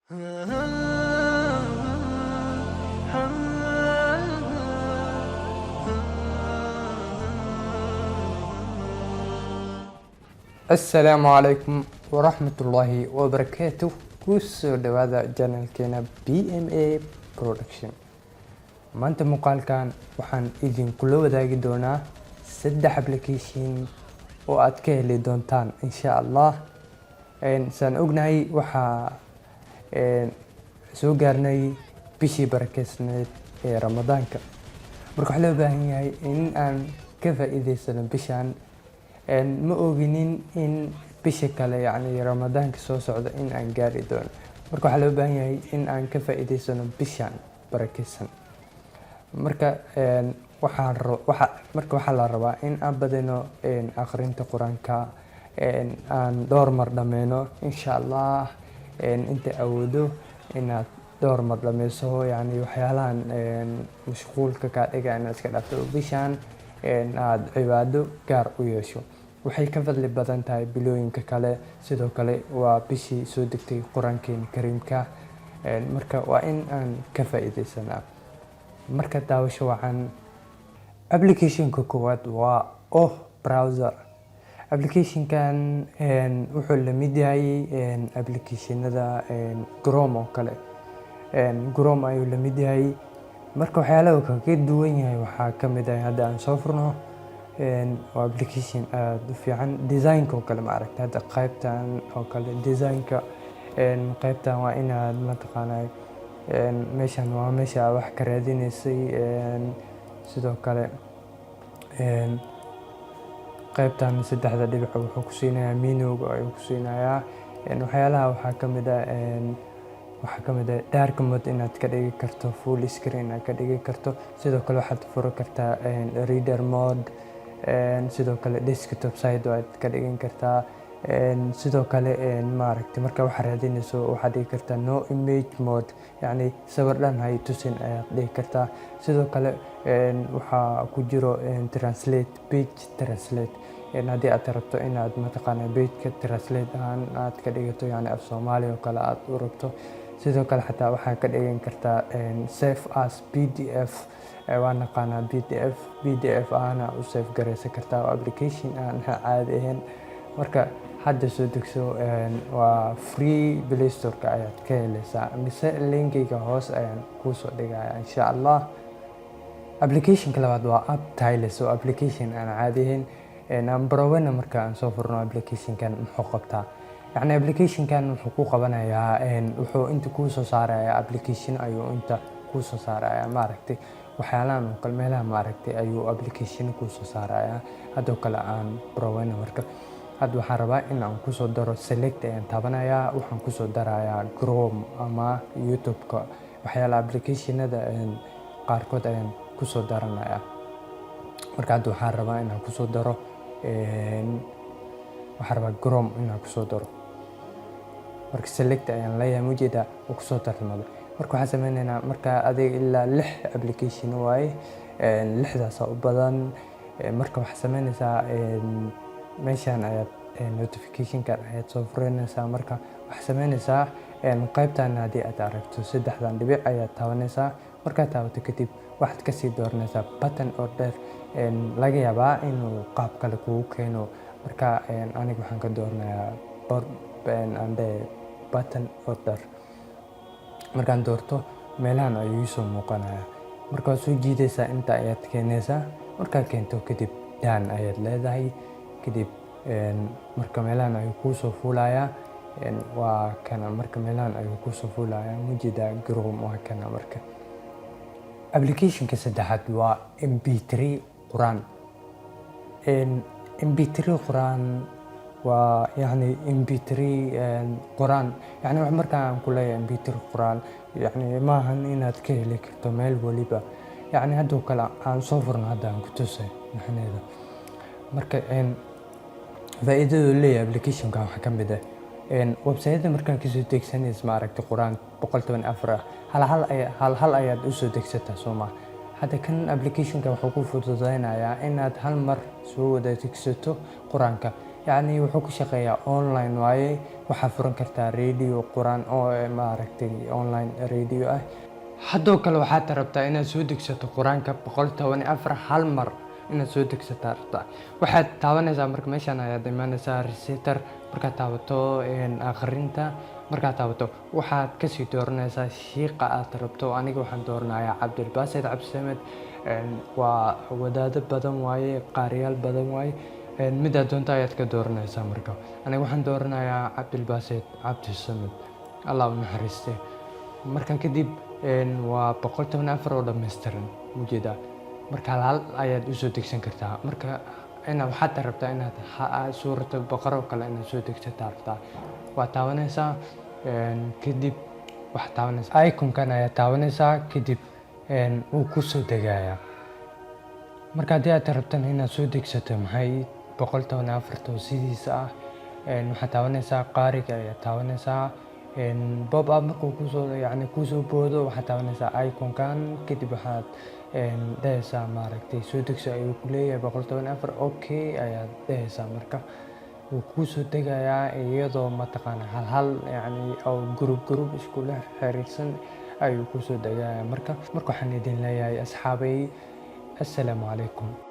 Assalaamu calaykum waraxmatullaahi wabarakaatuh. Kusoo dhawaada channelkeena BMA Production. Maanta muuqaalkan waxaan idinkula wadaagi doonaa 3 application oo aad ka heli doontaan insha Allah. Saan ognahay waxaa soo gaarnay bishii barakeysneed ee Ramadaanka. Marka waxaa loo baahan yahay in aan ka faa'iideysano bishaan. Ma oginin in bisha kale yacni Ramadaanka soo socda in aan gaari doono. Marka waxaa loo baahan yahay in aan ka faa'iideysano bishaan barakeysan. Marka waxaa la rabaa in aan badino akhrinta Quraanka, aan dhowr mar dhammeeno insha Allah. Inta awoodo inaad dhowr mar dhameyso yacni waxyaalahan mashquulka ka dhiga inaad iska dhaafto bishaan aad cibaado gaar u yeesho. Waxay ka fadli badan tahay bilooyinka kale. Sidoo kale waa bishii soo degtay Quraankeena Kariimka. Marka waa in aan ka faa'iideysanaa. Marka daawasho wacan. Application-ka koowaad waa browser. Application-kan wuxuu la mid yahay application-nada Chrome oo kale. Chrome ayuu la mid yahay. Marka waxyaalaha uu kaga duwan yahay waxaa ka mid ah hadda aan soo furno waa application aad u fiican. Design-ka oo kale ma aragtay hadda qaybtan oo kale design-ka qaybtan waa inaad mataqaanay meeshan waa meesha wax ka raadineysay. Sidoo kale qaybtan saddexda dhibic wuxuu ku siinayaa menu-ga ayuu ku siinayaa. Waxyaalaha waxaa ka mid ah dark mode inaad ka dhigi karto, full screen inaad ka dhigi karto. Sidoo kale waxaad furi kartaa reader mode. Sidoo kale desktop side waad ka dhigi kartaa. Sidoo kale ma aragtay marka wax raadinayso waxaad dhigi kartaa no image mode, yacni sawir dhan hay tusin ayaad dhigi kartaa. Sidoo kale waxaa ku jiro translate, page translate. Haddii aad rabto inaad mataqaanaa page-ka translate ahaan aad ka dhigato yacni af Soomaali oo kale aad u rabto. Sidoo kale xataa waxaa ka dhigin kartaa save as PDF. Waa naqaanaa PDF ahna u save gareysan kartaa. Waa application aan caadi ahayn. Marka hadda soo degso waa free Play Store-ka ayaad ka helaysaa. Mise link-ga hoos ayaan kuu soo dhigayaa insha Allah. Application-ka labaad waa App Tiles. Waa application aan caadi ahayn. Number 1 marka aan soo furno application-kan muxuu qabtaa? Yacni application-kan wuxuu ku qabanayaa wuxuu inta kuu soo saarayaa application ayuu inta kuu soo saarayaa ma aragtay. Waxyaalahan oo kale meelaha ma aragtay ayuu application kuu soo saarayaa. Hadda kale aan browser marka hadda waxaan rabaa in aan ku soo daro select ayaan taabanayaa. Waxaan ku soo darayaa Chrome ama YouTube-ka. Waxyaalaha application-nada qaarkood ayaan ku soo daranayaa. Marka hadda waxaan rabaa in aan ku soo daro Chrome in aan ku soo daro. Marka select ayaan leeyahay mujeeda oo ku soo darnado. Marka waxaan sameynaynaa marka adiga ilaa 6 application waaye 6daas u badan. Marka waxaad sameynaysaa meeshan ayaad notification-ka ayaad soo furanaysaa. Marka waxaad sameynaysaa qaybtan haddii aad aragto 3dan dhibic ayaad taabanaysaa. Markaad taabato kadib waxaad ka sii dooranaysaa button order. Laga yaabaa inuu qaab kale kugu keeno. Marka aniga waxaan ka dooranayaa button order. Markaan doorto meelahan ayuu soo muuqanayaa. Marka waad soo jiidaysaa inta ayaad keenaysaa. Markaa keento kadib done ayaad leedahay. Kadib marka meelahan ayuu kuu soo fuulayaa. Waa kana marka meelahan ayuu kuu soo fuulayaa mujeeda Chrome waa kana marka. Application-ka saddexaad waa MP3 Quraan. MP3 Quraan waa yacni MP3 Quraan yacni wax marka aan ku leeyahay MP3 Quraan yacni ma ahan inaad ka heli karto meel waliba. Yacni hadda kale aan soo furno hadda aan ku tusay maxaneeda. Marka faa'iidada leeyahay application-ka waxaa ka mid ah website-da markaan ka soo degsanayso ma aragtay Quraan 114 hal ayaad u soo degsataa Soomaa. Hadda kan application-ka wuxuu ku fududeynayaa inaad hal mar soo wada degsato Quraanka. yacni wuxuu ku shaqeeyaa online waaye. waxaa furan kartaa radio quraan oo maaragtay online radio ah. haddoo kale waxaad rabtaa inaad soo degsato quraanka 114 hal mar inaad soo degsataa rabtaa. waxaad taabanaysaa marka meeshaan ayaad imaanaysaa receiver. markaad taabato akhrinta, markaad taabato waxaad kasii dooranaysaa shiiqa aad rabto. aniga waxaan dooranayaa Cabdilbaasid Cabdisamed. waa wadaado badan waaye, qaariyaal badan waaye. midaad doonto ayaad ka dooranaysaa. marka aniga waxaan dooranayaa Cabdilbaasid Cabdisamed, allah u naxariiste. markan kadib waa 114 oo dhammaystiran ujeedaa. marka hal ayaad u soo degsan kartaa. marka waxaad rabtaa inaad suurata baqaro kale inaad soo degsataa rabtaa. waa taabanaysaa kadib waxaad taabanaysaa iconkan ayaad taabanaysaa kadib wuu ku soo degayaa. marka haddii aad rabtan inaad soo degsato maxay 114 oo sidiisa ah, waxaad taabanaysaa qaariga ayaad taabanaysaa. pop up markuu kusoo boodo waxaad taabanaysaa iconkan kadib waxaad dhehaysaa maaragtay soo degso ayuu ku leeyahay 114 okay ayaad dhehaysaa. marka wuu kusoo degayaa iyadoo mataqaana hal oo group iskula xiriirsan ayuu kusoo degayaa. marka waxaan idin leeyahay asxaabay, assalaamu calaykum.